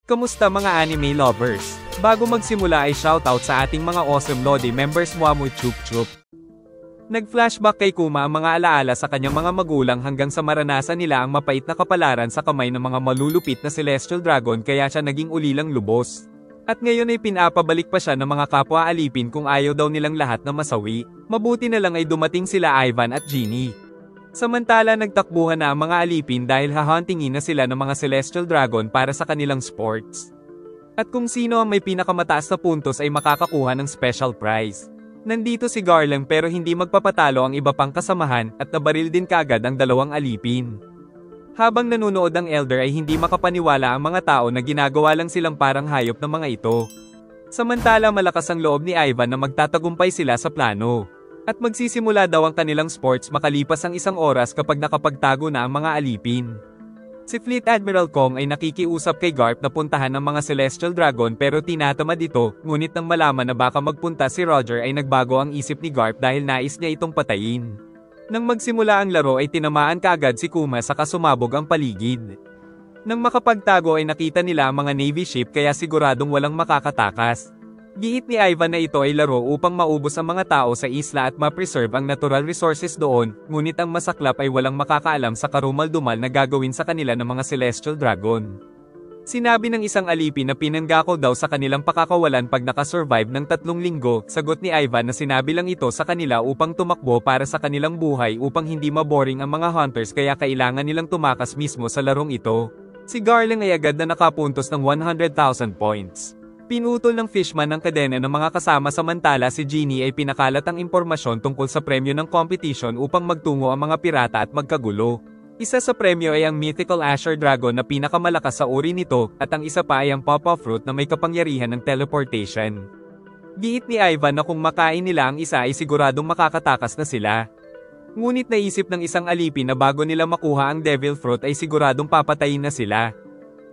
Kamusta mga anime lovers? Bago magsimula ay shoutout sa ating mga awesome Lodi members Mwamu Chup Chup. Nag-flashback kay Kuma ang mga alaala sa kanyang mga magulang hanggang sa maranasan nila ang mapait na kapalaran sa kamay ng mga malulupit na Celestial Dragon kaya siya naging ulilang lubos. At ngayon ay pinapabalik pa siya ng mga kapwa alipin kung ayaw daw nilang lahat na masawi. Mabuti na lang ay dumating sila Ivan at Genie. Samantala nagtakbuhan na ang mga alipin dahil hahuntingin na sila ng mga Celestial Dragon para sa kanilang sports. At kung sino ang may pinakamataas na puntos ay makakakuha ng special prize. Nandito si Garland pero hindi magpapatalo ang iba pang kasamahan at nabaril din kaagad ang dalawang alipin. Habang nanunood ang Elder ay hindi makapaniwala ang mga tao na ginagawa lang silang parang hayop ng mga ito. Samantala malakas ang loob ni Ivan na magtatagumpay sila sa plano. At magsisimula daw ang kanilang sports makalipas ang 1 oras kapag nakapagtago na ang mga alipin. Si Fleet Admiral Kong ay nakikiusap kay Garp na puntahan ang mga Celestial Dragon pero tinatamad ito, ngunit nang malaman na baka magpunta si Roger ay nagbago ang isip ni Garp dahil nais niya itong patayin. Nang magsimula ang laro ay tinamaan kaagad si Kuma saka sumabog ang paligid. Nang makapagtago ay nakita nila ang mga Navy ship kaya siguradong walang makakatakas. Giit ni Ivan na ito ay laro upang maubos ang mga tao sa isla at ma-preserve ang natural resources doon, ngunit ang masaklap ay walang makakaalam sa karumal-dumal na gagawin sa kanila ng mga Celestial Dragon. Sinabi ng isang alipin na pinanggako daw sa kanilang pakakawalan pag nakasurvive ng 3 linggo, sagot ni Ivan na sinabi lang ito sa kanila upang tumakbo para sa kanilang buhay upang hindi maboring ang mga hunters kaya kailangan nilang tumakas mismo sa larong ito. Si Garland ay agad na nakapuntos ng 100,000 points. Pinutol ng Fishman ang kadena ng mga kasama samantala si Genie ay pinakalat ang impormasyon tungkol sa premyo ng competition upang magtungo ang mga pirata at magkagulo. Isa sa premyo ay ang Mythical Asher Dragon na pinakamalakas sa uri nito at ang isa pa ay ang Pawpaw Fruit na may kapangyarihan ng teleportation. Giit ni Ivan na kung makain nila ang isa ay siguradong makakatakas na sila. Ngunit naisip ng isang alipin na bago nila makuha ang Devil Fruit ay siguradong papatayin na sila.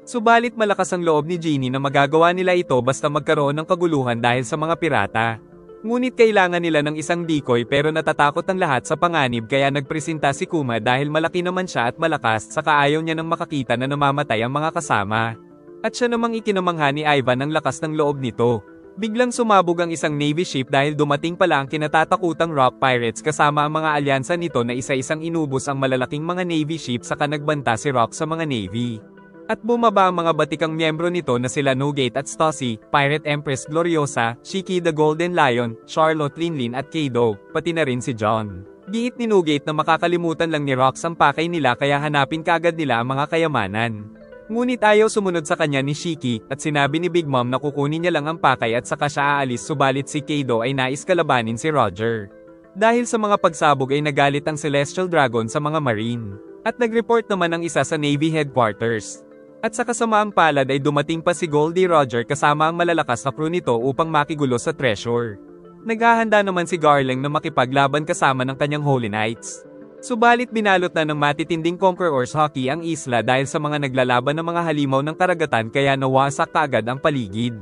Subalit malakas ang loob ni Genie na magagawa nila ito basta magkaroon ng kaguluhan dahil sa mga pirata. Ngunit kailangan nila ng isang decoy pero natatakot ang lahat sa panganib kaya nagpresenta si Kuma dahil malaki naman siya at malakas saka ayaw niya nang makakita na namamatay ang mga kasama. At siya namang ikinamangha ni Ivan ang lakas ng loob nito. Biglang sumabog ang isang Navy ship dahil dumating pala ang kinatatakutang Rock Pirates kasama ang mga alyansa nito na isa-isang inubos ang malalaking mga Navy ship saka nagbanta si Rock sa mga Navy. At bumaba ang mga batikang miyembro nito na sila Nogate at Stossy, Pirate Empress Gloriosa, Shiki the Golden Lion, Charlotte Linlin at Kado, pati na rin si John. Giit ni Nogate na makakalimutan lang ni Rox ang pakay nila kaya hanapin kaagad nila ang mga kayamanan. Ngunit ayaw sumunod sa kanya ni Shiki, at sinabi ni Big Mom na kukunin niya lang ang pakay at saka siya aalis subalit si Kado ay nais kalabanin si Roger. Dahil sa mga pagsabog ay nagalit ang Celestial Dragon sa mga Marine. At nag-report naman ang isa sa Navy Headquarters. At sa kasamaang palad ay dumating pa si Goldie Roger kasama ang malalakas na crew nito upang makigulo sa treasure. Naghahanda naman si Garland na makipaglaban kasama ng kanyang Holy Knights. Subalit binalot na ng matitinding Conqueror's Hockey ang isla dahil sa mga naglalaban ng mga halimaw ng karagatan kaya nawasak kaagad ang paligid.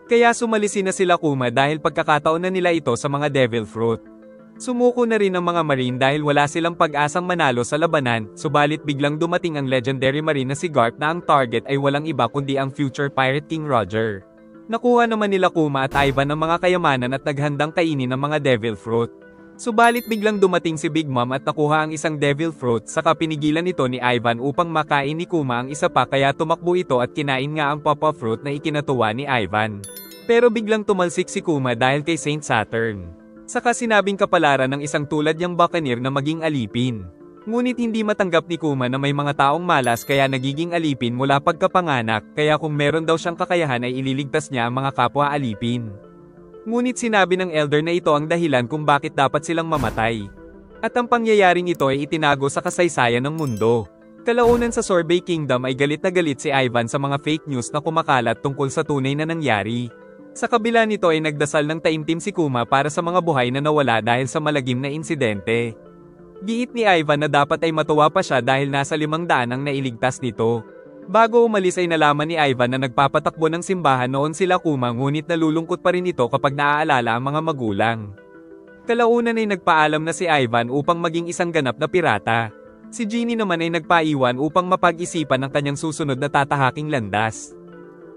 Kaya sumalisi na sila Kuma dahil pagkakataon na nila ito sa mga Devil Fruit. Sumuko na rin ang mga Marine dahil wala silang pag-asang manalo sa labanan, subalit biglang dumating ang legendary Marine na si Garp na ang target ay walang iba kundi ang future Pirate King Roger. Nakuha naman nila Kuma at Ivan ang mga kayamanan at naghandang kainin ang mga Devil Fruit. Subalit biglang dumating si Big Mom at nakuha ang isang Devil Fruit saka pinigilan ito ni Ivan upang makain ni Kuma ang isa pa kaya tumakbo ito at kinain nga ang Pawpaw Fruit na ikinatuwa ni Ivan. Pero biglang tumalsik si Kuma dahil kay Saint Saturn. Saka sinabing kapalaran ng isang tulad niyang Buccaneer na maging alipin. Ngunit hindi matanggap ni Kuma na may mga taong malas kaya nagiging alipin mula pagkapanganak, kaya kung meron daw siyang kakayahan ay ililigtas niya ang mga kapwa alipin. Ngunit sinabi ng Elder na ito ang dahilan kung bakit dapat silang mamatay. At ang pangyayaring ito ay itinago sa kasaysayan ng mundo. Kalaunan sa Sorbet Kingdom ay galit na galit si Ivan sa mga fake news na kumakalat tungkol sa tunay na nangyari. Sa kabila nito ay nagdasal ng taimtim si Kuma para sa mga buhay na nawala dahil sa malagim na insidente. Giit ni Ivan na dapat ay matuwa pa siya dahil nasa 500 ang nailigtas nito. Bago umalis ay nalaman ni Ivan na nagpapatakbo ng simbahan noon sila Kuma ngunit nalulungkot pa rin ito kapag naaalala ang mga magulang. Kalaunan ay nagpaalam na si Ivan upang maging isang ganap na pirata. Si Genie naman ay nagpaiwan upang mapag-isipan ang kanyang susunod na tatahaking landas.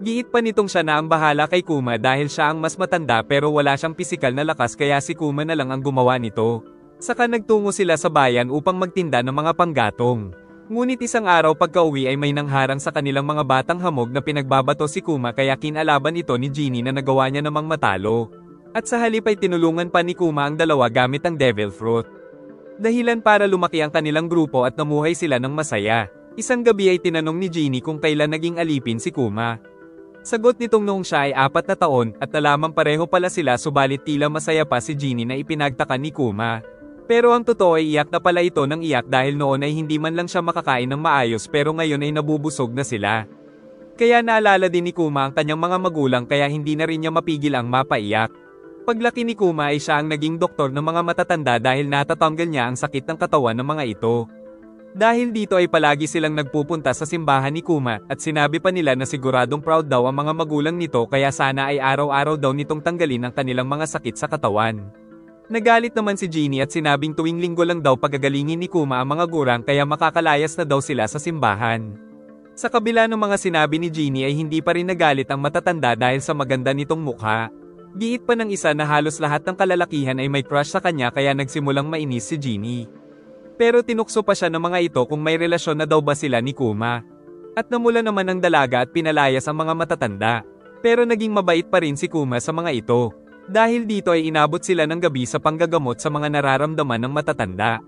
Giit pa nitong siya na ang bahala kay Kuma dahil siya ang mas matanda pero wala siyang pisikal na lakas kaya si Kuma na lang ang gumawa nito. Saka nagtungo sila sa bayan upang magtinda ng mga panggatong. Ngunit isang araw pagka-uwi ay may nangharang sa kanilang mga batang hamog na pinagbabato si Kuma kaya kinalaban ito ni Genie na nagawa niya namang matalo. At sa halip ay tinulungan pa ni Kuma ang dalawa gamit ang Devil Fruit. Dahilan para lumaki ang kanilang grupo at namuhay sila ng masaya. Isang gabi ay tinanong ni Genie kung kailan naging alipin si Kuma. Sagot nitong noong siya ay 4 na taon at nalamang pareho pala sila subalit tila masaya pa si Genie na ipinagtaka ni Kuma. Pero ang totoo ay iyak na pala ito ng iyak dahil noon ay hindi man lang siya makakain ng maayos pero ngayon ay nabubusog na sila. Kaya naalala din ni Kuma ang kanyang mga magulang kaya hindi na rin niya mapigil ang mapaiyak. Paglaki ni Kuma ay siya ang naging doktor ng mga matatanda dahil natatanggal niya ang sakit ng katawan ng mga ito. Dahil dito ay palagi silang nagpupunta sa simbahan ni Kuma at sinabi pa nila na siguradong proud daw ang mga magulang nito kaya sana ay araw-araw daw nitong tanggalin ang kanilang mga sakit sa katawan. Nagalit naman si Genie at sinabing tuwing linggo lang daw pagagalingin ni Kuma ang mga gurang kaya makakalayas na daw sila sa simbahan. Sa kabila ng mga sinabi ni Genie ay hindi pa rin nagalit ang matatanda dahil sa maganda nitong mukha. Giit pa ng isa na halos lahat ng kalalakihan ay may crush sa kanya kaya nagsimulang mainis si Genie. Pero tinukso pa siya ng mga ito kung may relasyon na daw ba sila ni Kuma. At namula naman ang dalaga at pinalayas ang mga matatanda. Pero naging mabait pa rin si Kuma sa mga ito. Dahil dito ay inabot sila ng gabi sa panggagamot sa mga nararamdaman ng matatanda.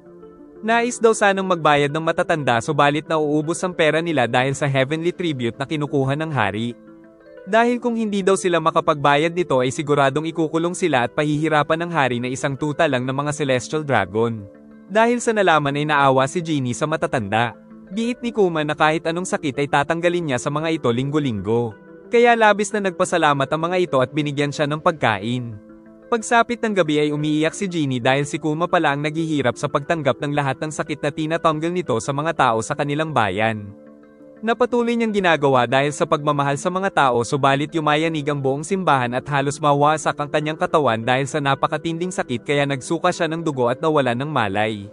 Nais daw sanang magbayad ng matatanda subalit nauubos ang pera nila dahil sa heavenly tribute na kinukuha ng hari. Dahil kung hindi daw sila makapagbayad nito ay siguradong ikukulong sila at pahihirapan ng hari na isang tuta lang ng mga celestial dragon. Dahil sa nalaman ay naawa si Genie sa matatanda. Giit ni Kuma na kahit anong sakit ay tatanggalin niya sa mga ito linggo-linggo. Kaya labis na nagpasalamat ang mga ito at binigyan siya ng pagkain. Pagsapit ng gabi ay umiiyak si Genie dahil si Kuma pala ang naghihirap sa pagtanggap ng lahat ng sakit na tinatanggal nito sa mga tao sa kanilang bayan. Napatuloy niyang ginagawa dahil sa pagmamahal sa mga tao subalit yumayanig ang buong simbahan at halos mawasak ang kanyang katawan dahil sa napakatinding sakit kaya nagsuka siya ng dugo at nawalan ng malay.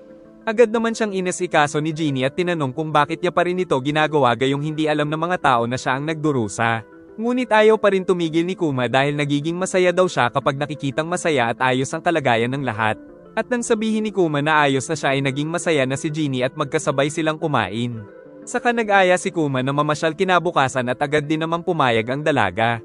Agad naman siyang inasikaso ni Genie at tinanong kung bakit niya pa rin ito ginagawa gayong hindi alam ng mga tao na siya ang nagdurusa. Ngunit ayaw pa rin tumigil ni Kuma dahil nagiging masaya daw siya kapag nakikitang masaya at ayos ang kalagayan ng lahat. At nang sabihin ni Kuma na ayos na siya ay naging masaya na si Genie at magkasabay silang kumain. Saka nag-aya si Kuma na mamasyal kinabukasan at agad din naman pumayag ang dalaga.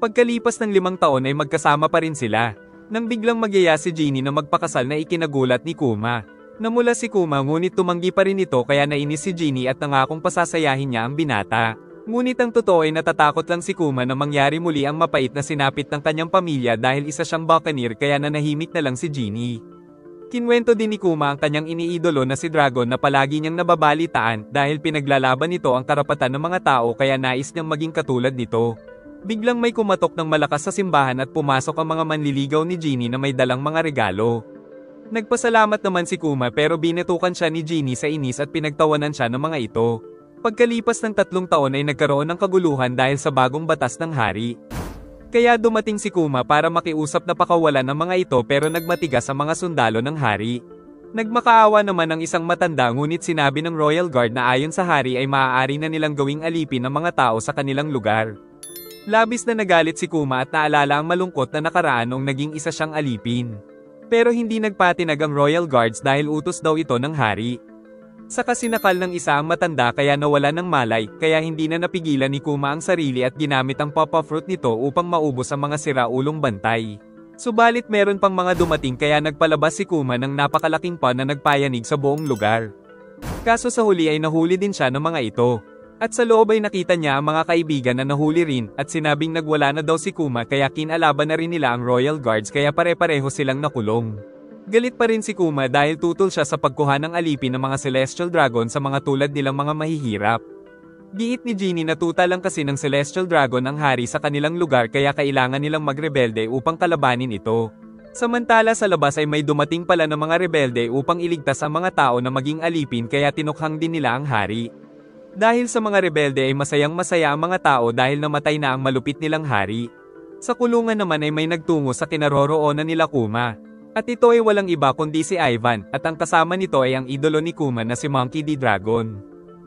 Pagkalipas ng 5 taon ay magkasama pa rin sila. Nang biglang magyaya si Genie na magpakasal na ikinagulat ni Kuma. Namula si Kuma ngunit tumanggi pa rin ito kaya nainis si Genie at nangakong pasasayahin niya ang binata. Ngunit ang totoo ay natatakot lang si Kuma na mangyari muli ang mapait na sinapit ng kanyang pamilya dahil isa siyang buccaneer kaya nanahimik na lang si Genie. Kinwento din ni Kuma ang kanyang iniidolo na si Dragon na palagi niyang nababalitaan dahil pinaglalaban nito ang karapatan ng mga tao kaya nais niyang maging katulad nito. Biglang may kumatok ng malakas sa simbahan at pumasok ang mga manliligaw ni Genie na may dalang mga regalo. Nagpasalamat naman si Kuma pero binetukan siya ni Genie sa inis at pinagtawanan siya ng mga ito. Pagkalipas ng 3 taon ay nagkaroon ng kaguluhan dahil sa bagong batas ng hari. Kaya dumating si Kuma para makiusap na pakawalan ng mga ito pero nagmatigas ang mga sundalo ng hari. Nagmakaawa naman ang isang matanda ngunit sinabi ng Royal Guard na ayon sa hari ay maaari na nilang gawing alipin ng mga tao sa kanilang lugar. Labis na nagalit si Kuma at naalala ang malungkot na nakaraan noong naging isa siyang alipin. Pero hindi nagpatinag ang Royal Guards dahil utos daw ito ng hari. Saka sinakal ng isa ang matanda kaya nawala ng malay, kaya hindi na napigilan ni Kuma ang sarili at ginamit ang papa fruit nito upang maubos ang mga siraulong bantay. Subalit meron pang mga dumating kaya nagpalabas si Kuma ng napakalaking pan na nagpayanig sa buong lugar. Kaso sa huli ay nahuli din siya ng mga ito. At sa loob ay nakita niya ang mga kaibigan na nahuli rin at sinabing nagwala na daw si Kuma kaya kinalaban na rin nila ang Royal Guards kaya pare-pareho silang nakulong. Galit pa rin si Kuma dahil tutol siya sa pagkuha ng alipin ng mga Celestial Dragon sa mga tulad nilang mga mahihirap. Giit ni Genie na tuta lang kasi ng Celestial Dragon ang hari sa kanilang lugar kaya kailangan nilang magrebelde upang kalabanin ito. Samantala sa labas ay may dumating pala ng mga rebelde upang iligtas ang mga tao na maging alipin kaya tinukhang din nila ang hari. Dahil sa mga rebelde ay masayang-masaya ang mga tao dahil namatay na ang malupit nilang hari. Sa kulungan naman ay may nagtungo sa kinaroroonan nila Kuma. At ito ay walang iba kundi si Ivan, at ang kasama nito ay ang idolo ni Kuma na si Monkey D. Dragon.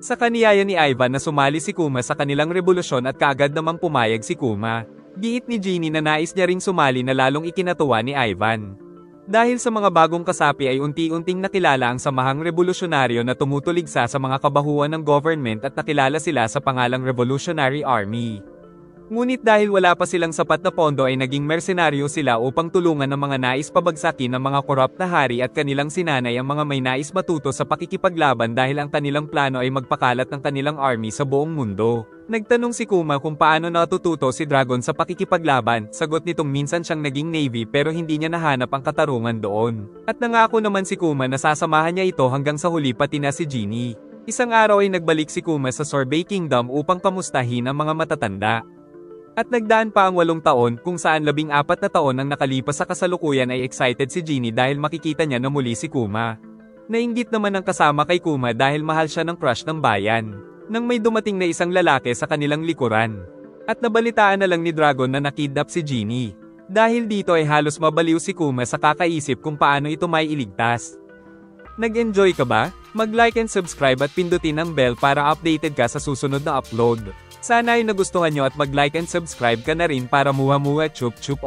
Sa kaniyaya ni Ivan na sumali si Kuma sa kanilang revolusyon at kaagad namang pumayag si Kuma. Giit ni Ginny na nais niya ring sumali na lalong ikinatuwa ni Ivan. Dahil sa mga bagong kasapi ay unti-unting nakilala ang samahang revolusyonaryo na tumutuligsa sa mga kabahuan ng government at nakilala sila sa pangalang Revolutionary Army. Ngunit dahil wala pa silang sapat na pondo ay naging mersenaryo sila upang tulungan ng mga nais pabagsakin ng mga korap na hari at kanilang sinanay ang mga may nais matuto sa pakikipaglaban dahil ang kanilang plano ay magpakalat ng kanilang army sa buong mundo. Nagtanong si Kuma kung paano natututo si Dragon sa pakikipaglaban, sagot nitong minsan siyang naging navy pero hindi niya nahanap ang katarungan doon. At nangako naman si Kuma na sasamahan niya ito hanggang sa huli pati na si Ginny. Isang araw ay nagbalik si Kuma sa Sorbet Kingdom upang kamustahin ang mga matatanda. At nagdaan pa ang 8 taon kung saan 14 na taon ang nakalipas sa kasalukuyan ay excited si Ginny dahil makikita niya na muli si Kuma. Nainggit naman ang kasama kay Kuma dahil mahal siya ng crush ng bayan. Nang may dumating na isang lalaki sa kanilang likuran. At nabalitaan na lang ni Dragon na nakidnap si Ginny. Dahil dito ay halos mabaliw si Kuma sa kakaisip kung paano ito may iligtas. Nag-enjoy ka ba? Mag-like and subscribe at pindutin ang bell para updated ka sa susunod na upload. Sana ay nagustuhan nyo at mag-like and subscribe ka na rin para muha-muha chup chup.